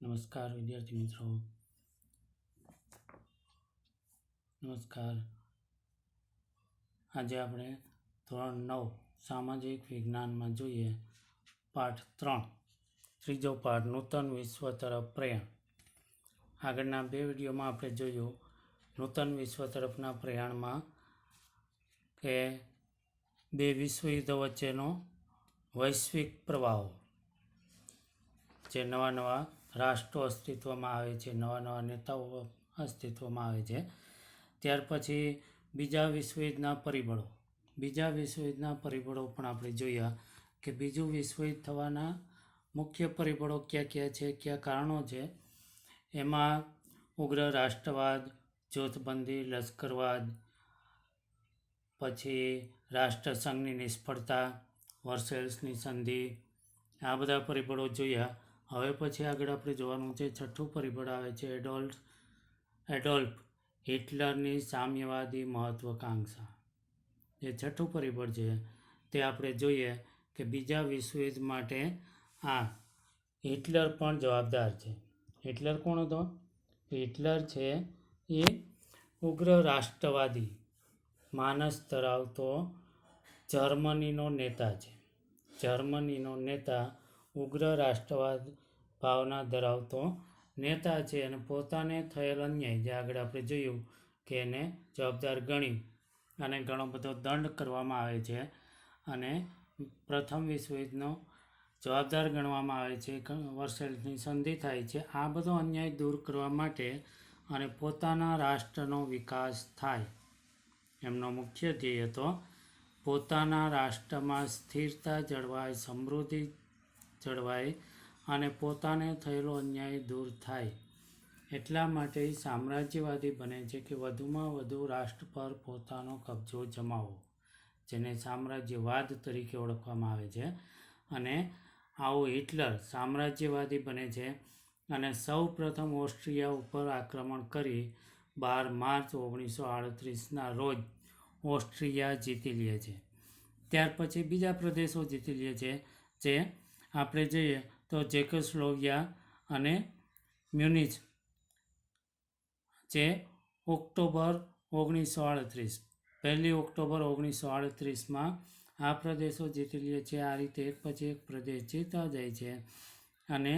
નમસ્કાર વિદ્યાર્થી મિત્રો. નમસ્કાર. આજે આપણે ધોરણ 9 સામાજિક વિજ્ઞાનમાં જોઈએ પાઠ 3, ત્રીજો પાઠ નૂતન વિશ્વ તરફ પ્રયાણ. આગળના બે વિડીયોમાં આપણે જોયું નૂતન વિશ્વ તરફના પ્રયાણમાં કે બે વિશ્વયુદ્ધો વચ્ચેનો વૈશ્વિક પ્રવાહો, જે નવા નવા રાષ્ટ્રો અસ્તિત્વમાં આવે છે, નવા નવા નેતાઓ અસ્તિત્વમાં આવે છે. ત્યાર પછી બીજા વિશ્વયુદ્ધના પરિબળો પણ આપણે જોયા કે બીજું વિશ્વયુદ્ધ થવાના મુખ્ય પરિબળો કયા કયા છે, કયા કારણો છે. એમાં ઉગ્ર રાષ્ટ્રવાદ, જૂથબંધી, લશ્કરવાદ, પછી રાષ્ટ્રસંઘની નિષ્ફળતા, વર્સેલ્સની સંધિ, આ બધા પરિબળો જોયા. હવે પછી આગળ આપણે જોવાનું છે છઠ્ઠું પરિબળ આવે છે એડોલ્ફ હિટલરની સામ્યવાદી મહત્વાકાંક્ષા. જે છઠ્ઠું પરિબળ છે તે આપણે જોઈએ કે બીજા વિશ્વયુદ્ધ માટે આ હિટલર પણ જવાબદાર છે. હિટલર કોણ હતો? હિટલર છે એ ઉગ્ર રાષ્ટ્રવાદી માનસ ધરાવતો જર્મનીનો નેતા છે. જર્મનીનો નેતા ઉગ્ર રાષ્ટ્રવાદ ભાવના ધરાવતો નેતા છે અને પોતાને થયેલ અન્યાય, જે આગળ આપણે જોયું કે એને જવાબદાર ગણી અને ઘણો બધો દંડ કરવામાં આવે છે અને પ્રથમ વિશ્વયુદ્ધનો જવાબદાર ગણવામાં આવે છે. વર્સેલ્સની સંધિ થાય છે. આ બધો અન્યાય દૂર કરવા માટે અને પોતાના રાષ્ટ્રનો વિકાસ થાય, એમનો મુખ્ય ધ્યેય હતો પોતાના રાષ્ટ્રમાં સ્થિરતા જળવાય, સમૃદ્ધિ જળવાય અને પોતાને થયેલો અન્યાય દૂર થાય. એટલા માટે સામ્રાજ્યવાદી બને છે કે વધુમાં વધુ રાષ્ટ્ર પર પોતાનો કબજો જમાવવો, જેને સામ્રાજ્યવાદ તરીકે ઓળખવામાં આવે છે. અને આવું હિટલર સામ્રાજ્યવાદી બને છે અને સૌ પ્રથમ ઓસ્ટ્રિયા ઉપર આક્રમણ કરી 12 માર્ચ 1938ના રોજ ઓસ્ટ્રિયા જીતી લે છે. ત્યાર પછી બીજા પ્રદેશો જીતી લે છે, જે આપણે જોઈએ તો ચેકોસ્લોવાકિયા અને મ્યુનિચ, જે ઓક્ટોબર 1938, 1 ઓક્ટોબર 1938માં આ પ્રદેશો જીતી લે છે. આ રીતે એક પછી એક પ્રદેશ જીતતા જાય છે અને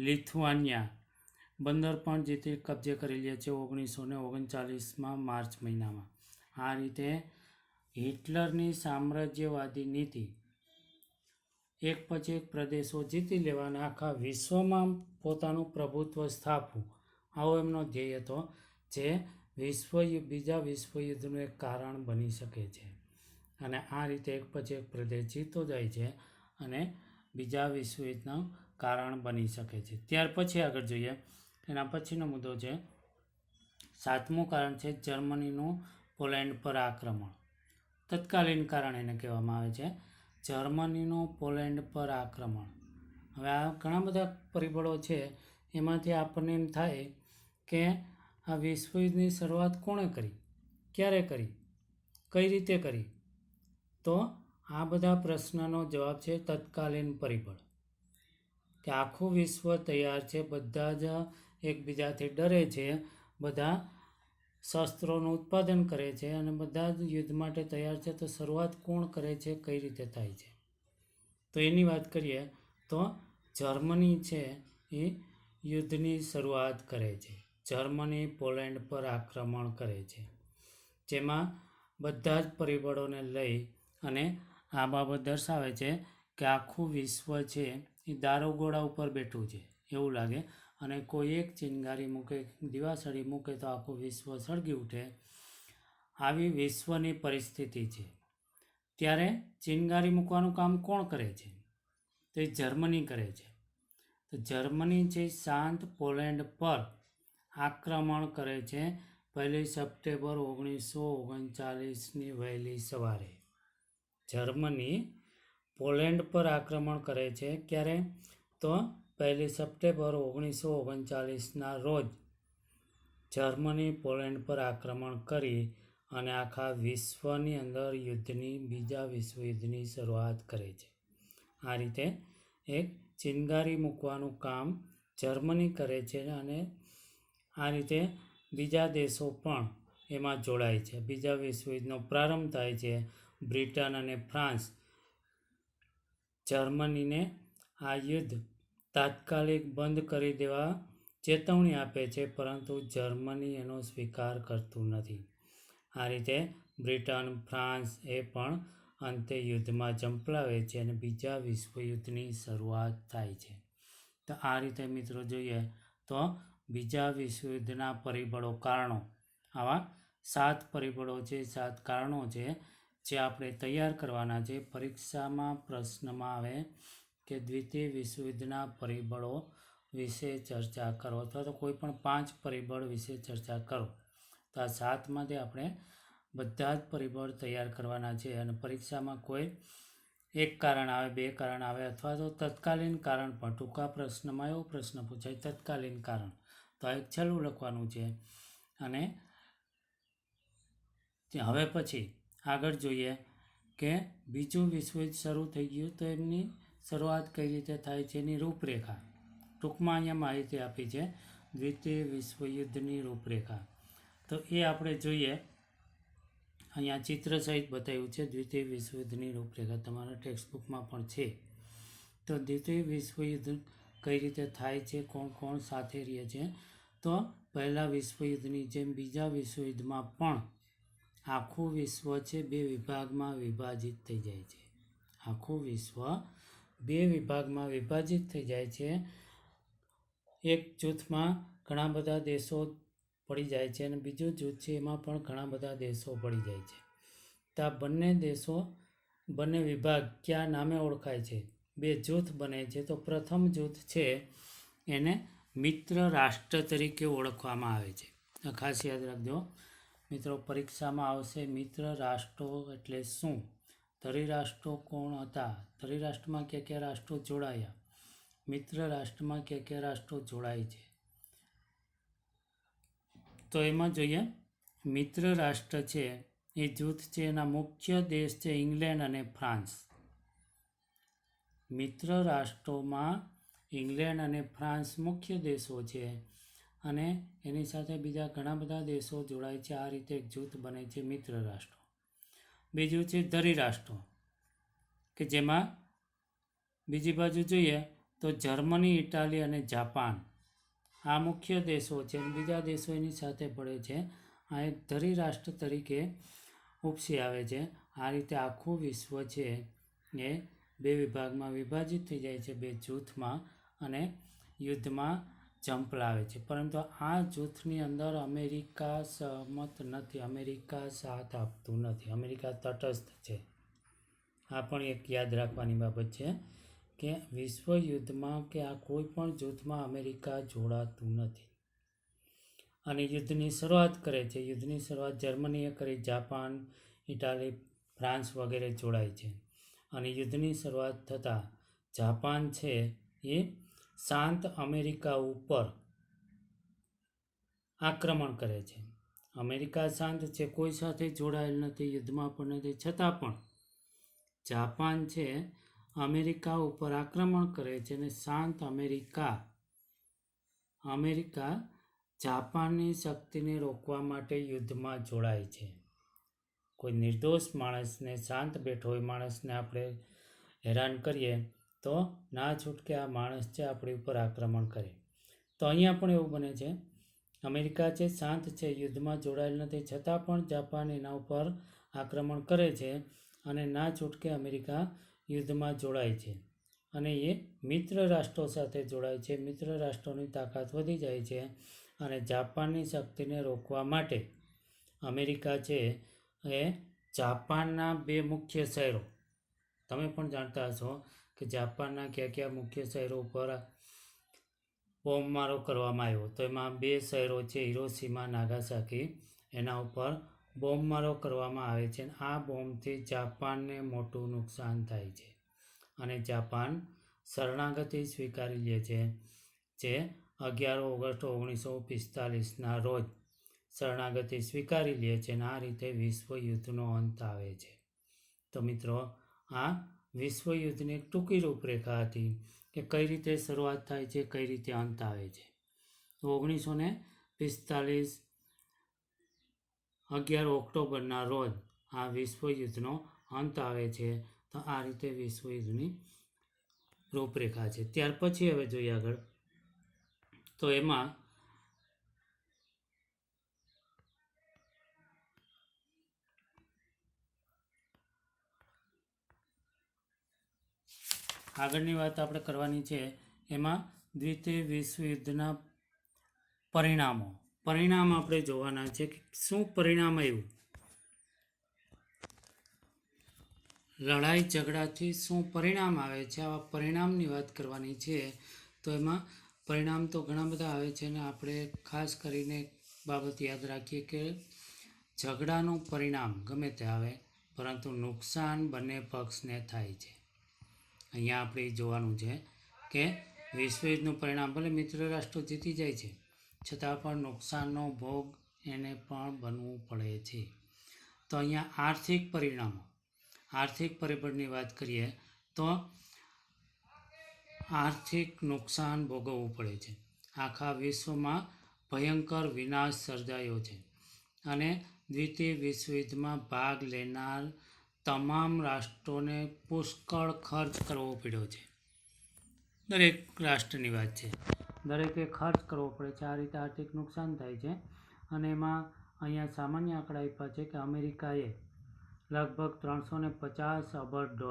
લિથુઆનિયા બંદર પણ કબજે કરી લે છે 1939માં માર્ચ મહિનામાં. આ રીતે હિટલરની સામ્રાજ્યવાદી નીતિ, એક પછી એક પ્રદેશો જીતી લેવાના, આખા વિશ્વમાં પોતાનું પ્રભુત્વ સ્થાપવું, આવો એમનો ધ્યેય હતો, જે બીજા વિશ્વયુદ્ધનું એક કારણ બની શકે છે. અને આ રીતે એક પછી એક પ્રદેશ જીતતો જાય છે અને બીજા વિશ્વયુદ્ધનું કારણ બની શકે છે. ત્યાર પછી આગળ જોઈએ, એના પછીનો મુદ્દો છે સાતમું કારણ છે જર્મનીનું પોલેન્ડ પર આક્રમણ. તત્કાલીન કારણ એને કહેવામાં આવે છે, જર્મનીનું પોલેન્ડ પર આક્રમણ. હવે આ ઘણા બધા પરિબળો છે, એમાંથી આપણને એમ થાય કે આ વિશ્વયુદ્ધની શરૂઆત કોણે કરી, ક્યારે કરી, કઈ રીતે કરી? તો આ બધા પ્રશ્નનો જવાબ છે તત્કાલીન પરિબળ. કે આખું વિશ્વ તૈયાર છે, બધા જ એકબીજાથી ડરે છે, બધા શસ્ત્રોનું ઉત્પાદન કરે છે અને બધા જ યુદ્ધ માટે તૈયાર છે. તો શરૂઆત કોણ કરે છે, કઈ રીતે થાય છે? તો એની વાત કરીએ તો જર્મની છે એ યુદ્ધની શરૂઆત કરે છે. જર્મની પોલેન્ડ પર આક્રમણ કરે છે, જેમાં બધા જ પરિબળોને લઈ અને આ બાબત દર્શાવે છે કે આખું વિશ્વ છે એ દારૂગોળા ઉપર બેઠું છે એવું લાગે, અને કોઈ એક ચિનગારી મૂકે, દિવાસળી મૂકે તો આખું વિશ્વ સળગી ઉઠે, આવી વિશ્વની પરિસ્થિતિ છે. ત્યારે ચિનગારી મૂકવાનું કામ કોણ કરે છે? તો એ જર્મની કરે છે. તો જર્મની છે શાંત પોલેન્ડ પર આક્રમણ કરે છે 1 સપ્ટેમ્બર 1939ની વહેલી સવારે. જર્મની પોલેન્ડ પર આક્રમણ કરે છે. ક્યારે? તો 1 સપ્ટેમ્બર 1939ના રોજ જર્મની પોલેન્ડ પર આક્રમણ કરી અને આખા વિશ્વની અંદર બીજા વિશ્વયુદ્ધની શરૂઆત કરે છે. આ રીતે એક ચિનગારી મૂકવાનું કામ જર્મની કરે છે અને આ રીતે બીજા દેશો પણ એમાં જોડાય છે. બીજા વિશ્વયુદ્ધનો પ્રારંભ થાય છે. બ્રિટન અને ફ્રાન્સ જર્મનીને આ યુદ્ધ તાત્કાલિક બંધ કરી દેવા ચેતવણી આપે છે, પરંતુ જર્મની એનો સ્વીકાર કરતું નથી. આ રીતે બ્રિટન, ફ્રાન્સ એ પણ અંતે યુદ્ધમાં ઝંપલાવે છે અને બીજા વિશ્વયુદ્ધની શરૂઆત થાય છે. તો આ રીતે મિત્રો જોઈએ તો બીજા વિશ્વયુદ્ધના પરિબળો, કારણો, આવા 7 પરિબળો છે, 7 કારણો છે જે આપણે તૈયાર કરવાના છે. પરીક્ષામાં પ્રશ્નમાં આવે કે દ્વિતીય વિશ્વયુદ્ધના પરિબળો વિશે ચર્ચા કરો, અથવા તો કોઈ પણ 5 પરિબળ વિશે ચર્ચા કરો. તો આ 7માંથી આપણે બધા જ પરિબળ તૈયાર કરવાના છે અને પરીક્ષામાં કોઈ એક કારણ આવે, 2 કારણ આવે, અથવા તો તત્કાલીન કારણ પણ. ટૂંકા પ્રશ્નમાં એવો પ્રશ્ન પૂછાય તત્કાલીન કારણ, તો આ એક છેલ્લું લખવાનું છે. અને હવે પછી આગળ જોઈએ કે બીજું વિશ્વયુદ્ધ શરૂ થઈ ગયું તો એમની શરૂઆત કઈ રીતે થાય છે એની રૂપરેખા. ટૂંકમાં અહીંયા માહિતી આપી છે દ્વિતીય વિશ્વયુદ્ધની રૂપરેખા. તો એ આપણે જોઈએ. અહીંયા ચિત્ર સહિત બતાવ્યું છે દ્વિતીય વિશ્વયુદ્ધની રૂપરેખા, તમારા ટેક્સ્ટબુકમાં પણ છે. તો દ્વિતીય વિશ્વયુદ્ધ કઈ રીતે થાય છે, કોણ કોણ સાથે રહે છે. તો પહેલા વિશ્વયુદ્ધની જેમ બીજા વિશ્વયુદ્ધમાં પણ આખું વિશ્વ છે 2 વિભાગમાં વિભાજિત થઈ જાય છે. આખું વિશ્વ 2 વિભાગમાં વિભાજિત થઈ જાય છે. એક જૂથમાં ઘણા બધા દેશો પડી જાય છે અને બીજું જૂથ છે એમાં પણ ઘણા બધા દેશો પડી જાય છે. તો આ બંને દેશો, બંને વિભાગ કયા નામે ઓળખાય છે, 2 જૂથ બને છે. તો પ્રથમ જૂથ છે એને મિત્ર રાષ્ટ્ર તરીકે ઓળખવામાં આવે છે. ખાસ યાદ રાખજો મિત્રો, પરીક્ષામાં આવશે મિત્ર રાષ્ટ્રો એટલે શું, ધરીરાષ્ટ્રો કોણ હતા, ધરીરાષ્ટ્રમાં કયા રાષ્ટ્રો જોડાયા, મિત્ર રાષ્ટ્રમાં કયા રાષ્ટ્રો જોડાય છે. તો એમાં જોઈએ મિત્ર રાષ્ટ્ર છે એ જૂથ છે, એના મુખ્ય દેશ છે ઇંગ્લેન્ડ અને ફ્રાન્સ. મિત્ર રાષ્ટ્રોમાં ઇંગ્લેન્ડ અને ફ્રાન્સ મુખ્ય દેશો છે અને એની સાથે બીજા ઘણા બધા દેશો જોડાય છે. આ રીતે એક જૂથ બને છે મિત્ર રાષ્ટ્રો. બીજું છે ધરી રાષ્ટ્રો, કે જેમાં બીજી બાજુ જોઈએ તો જર્મની, ઇટાલી અને જાપાન આ મુખ્ય દેશો છે અને બીજા દેશો એની સાથે પડે છે. આ એક ધરી રાષ્ટ્ર તરીકે ઉપસી આવે છે. આ રીતે આખું વિશ્વ છે એ 2 વિભાગમાં વિભાજિત થઈ જાય છે, 2 જૂથમાં, અને યુદ્ધમાં ઝંપલાવે છે. પરંતુ આ જૂથની અંદર અમેરિકા સહમત નથી, અમેરિકા સાથ આપતું નથી, અમેરિકા તટસ્થ છે. આ પણ એક યાદ રાખવાની બાબત છે કે વિશ્વયુદ્ધમાં કે આ કોઈ પણ જૂથમાં અમેરિકા જોડાતું નથી. અને યુદ્ધની શરૂઆત કરે છે. યુદ્ધની શરૂઆત જર્મનીએ કરી, જાપાન, ઇટાલી, ફ્રાન્સ વગેરે જોડાય છે. અને યુદ્ધની શરૂઆત થતાં જાપાન છે એ શાંત અમેરિકા ઉપર આક્રમણ કરે છે. અમેરિકા શાંત છે, કોઈ સાથે જોડાયેલ નથી, યુદ્ધમાં પણ નથી, છતાં પણ જાપાન છે અમેરિકા ઉપર આક્રમણ કરે છે અને શાંત અમેરિકા જાપાનની શક્તિને રોકવા માટે યુદ્ધમાં જોડાય છે. કોઈ નિર્દોષ માણસને, શાંત બેઠો હોય માણસને આપણે હેરાન કરીએ તો ના છૂટકે આ માણસ છે આપણી ઉપર આક્રમણ કરે. તો અહીંયા પણ એવું બને છે, અમેરિકા છે શાંત છે, યુદ્ધમાં જોડાયેલ નથી, છતાં પણ જાપાન એના ઉપર આક્રમણ કરે છે અને ના છૂટકે અમેરિકા યુદ્ધમાં જોડાય છે અને એ મિત્ર રાષ્ટ્રો સાથે જોડાય છે. મિત્ર રાષ્ટ્રોની તાકાત વધી જાય છે અને જાપાનની શક્તિને રોકવા માટે અમેરિકા છે એ જાપાનના 2 મુખ્ય શહેરો, તમે પણ જાણતા હશો કે જાપાનના કયા મુખ્ય શહેરો ઉપર બોમ્બમારો કરવામાં આવ્યો. તો એમાં 2 શહેરો છે હિરોશીમા, નાગાસાકી, એના ઉપર બોમ્બમારો કરવામાં આવે છે. આ બોમ્બથી જાપાનને મોટું નુકસાન થાય છે અને જાપાન શરણાગતિ સ્વીકારી લે છે, જે 11 ઓગસ્ટ 1945ના રોજ શરણાગતિ સ્વીકારી લે છે અને આ રીતે વિશ્વયુદ્ધનો અંત આવે છે. તો મિત્રો, આ વિશ્વયુદ્ધની એક ટૂંકી રૂપરેખા હતી કે કઈ રીતે શરૂઆત થાય છે, કઈ રીતે અંત આવે છે. 1945 11 ઓક્ટોબરના રોજ આ વિશ્વયુદ્ધનો અંત આવે છે. તો આ રીતે વિશ્વયુદ્ધની રૂપરેખા છે. ત્યાર પછી હવે જોઈએ આગળ, તો એમાં આગળની વાત આપણે કરવાની છે. એમાં દ્વિતીય વિશ્વયુદ્ધના પરિણામ આપણે જોવાના છે કે શું પરિણામ આવ્યું, લડાઈ ઝઘડાથી શું પરિણામ આવે છે, આવા પરિણામની વાત કરવાની છે. તો એમાં પરિણામ તો ઘણા બધા આવે છે ને આપણે ખાસ કરીને બાબત યાદ રાખીએ કે ઝઘડાનું પરિણામ ગમે તે આવે પરંતુ નુકસાન બંને પક્ષને થાય છે. અહીંયા આપણે જોવાનું છે કે વિશ્વયુદ્ધનું પરિણામ ભલે મિત્ર રાષ્ટ્રો જીતી જાય છે છતાં પણ નુકસાનનો ભોગ એને પણ બનવું પડે છે. તો અહીંયા આર્થિક પરિબળની વાત કરીએ તો આર્થિક નુકસાન ભોગવવું પડે છે. આખા વિશ્વમાં ભયંકર વિનાશ સર્જાયો છે અને દ્વિતીય વિશ્વયુદ્ધમાં ભાગ લેનાર તમામ રાષ્ટ્રોને પુષ્કળ ખર્ચ કરવો પડ્યો છે. દરેક રાષ્ટ્રની વાત છે, દરેકે ખર્ચ કરવો પડે છે. આ રીતે આર્થિક નુકસાન થાય છે. અને એમાં અહીંયા સામાન્ય આંકડા આપ્યા છે કે અમેરિકાએ લગભગ $350 અબજ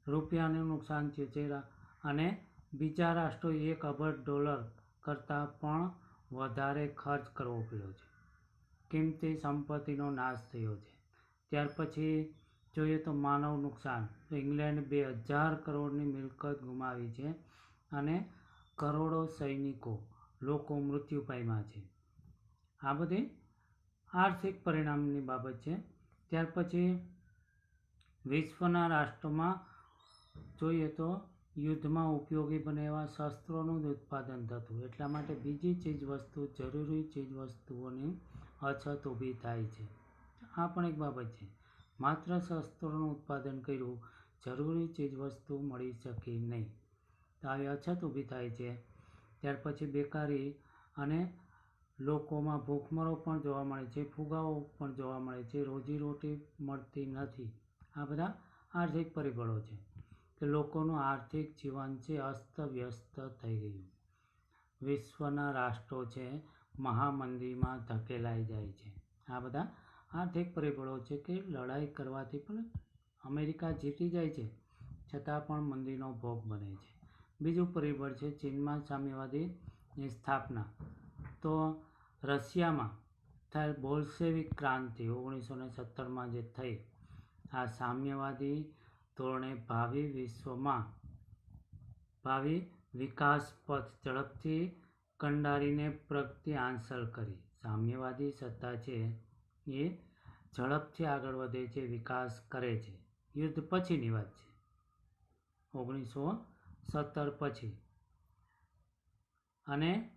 રૂપિયાનું નુકસાન થયું છે અને બીજા રાષ્ટ્રોએ $1 અબજ કરતાં પણ વધારે ખર્ચ કરવો પડ્યો છે. કિંમતી સંપત્તિનો નાશ થયો છે. ત્યાર પછી જોઈએ તો માનવ નુકસાન, તો ઇંગ્લેન્ડ 2000 કરોડની મિલકત ગુમાવી છે અને કરોડો સૈનિકો લોકો મૃત્યુ પામ્યા છે. આ બધી આર્થિક પરિણામની બાબત છે. ત્યાર પછી વિશ્વના રાષ્ટ્રોમાં જોઈએ તો યુદ્ધમાં ઉપયોગી બને એવા શસ્ત્રોનું જ ઉત્પાદન થતું, એટલા માટે બીજી ચીજવસ્તુ, જરૂરી ચીજવસ્તુઓની અછત ઊભી થાય છે. આ પણ એક બાબત છે. માત્ર શસ્ત્રોનું ઉત્પાદન કર્યું, જરૂરી ચીજવસ્તુ મળી શકી નહીં, તો આવી અછત ઊભી થાય છે. ત્યાર પછી બેકારી અને લોકોમાં ભૂખમરો પણ જોવા મળે છે, ફુગાવો પણ જોવા મળે છે, રોજીરોટી મળતી નથી. આ બધા આર્થિક પરિબળો છે કે લોકોનું આર્થિક જીવન છે અસ્તવ્યસ્ત થઈ ગયું. વિશ્વના રાષ્ટ્રો છે મહામંદીમાં ધકેલાઈ જાય છે. આ બધા આર્થિક પરિબળો છે કે લડાઈ કરવાથી પણ અમેરિકા જીતી જાય છે છતાં પણ મંદીનો ભોગ બને છે. બીજું પરિબળ છે ચીનમાં સામ્યવાદીની સ્થાપના. તો રશિયામાં થયેલ બોલ્શેવિક ક્રાંતિ 1917માં જે થઈ, આ સામ્યવાદી ધોરણે ભાવિ વિકાસ પથ ઝડપથી કંડારીને પ્રગતિ હાંસલ કરી. સામ્યવાદી સત્તા છે એ ઝડપથી આગળ વધે છે, વિકાસ કરે છે. યુદ્ધ પછીની વાત છે, 1917 પછી. અને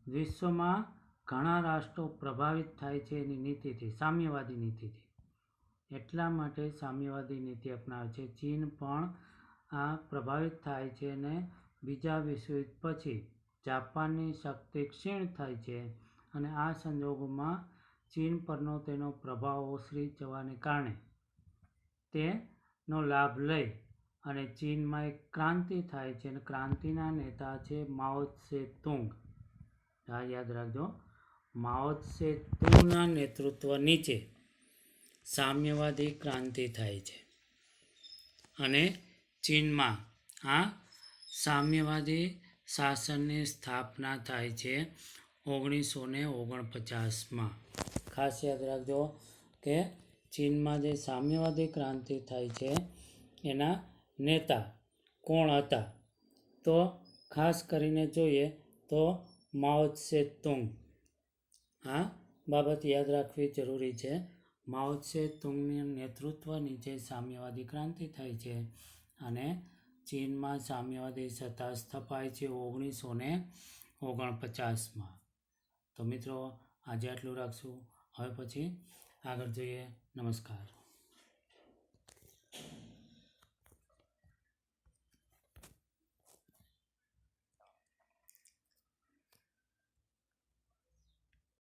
વિશ્વમાં ઘણા રાષ્ટ્રો પ્રભાવિત થાય છે એની નીતિથી, સામ્યવાદી નીતિથી. એટલા માટે સામ્યવાદી નીતિ અપનાવે છે. ચીન પણ આ પ્રભાવિત થાય છે અને બીજા વિશ્વયુદ્ધ પછી જાપાનની શક્તિ ક્ષીણ થાય છે અને આ સંજોગોમાં ચીન પરનો તેનો પ્રભાવ ઓસરી જવાને કારણે તેનો લાભ લઈ અને ચીનમાં એક ક્રાંતિ થાય છે અને ક્રાંતિના નેતા છે માઓ ત્સે-તુંગ. આ યાદ રાખજો, માઓ ત્સે-તુંગના નેતૃત્વ નીચે સામ્યવાદી ક્રાંતિ થાય છે અને ચીનમાં આ સામ્યવાદી શાસનની સ્થાપના થાય છે 1949માં. ખાસ યાદ રાખજો કે ચીનમાં જે સામ્યવાદી ક્રાંતિ થાય છે એના નેતા કોણ હતા, તો ખાસ કરીને જોઈએ તો માઓ ત્સે-તુંગ. આ બાબત યાદ રાખવી જરૂરી છે. માઓ ત્સે-તુંગના નેતૃત્વ નીચે સામ્યવાદી ક્રાંતિ થાય છે અને ચીનમાં સામ્યવાદી સત્તા સ્થપાય છે 1949માં. તો મિત્રો આજે આટલું રાખશું, હવે પછી આગળ જોઈએ. નમસ્કાર.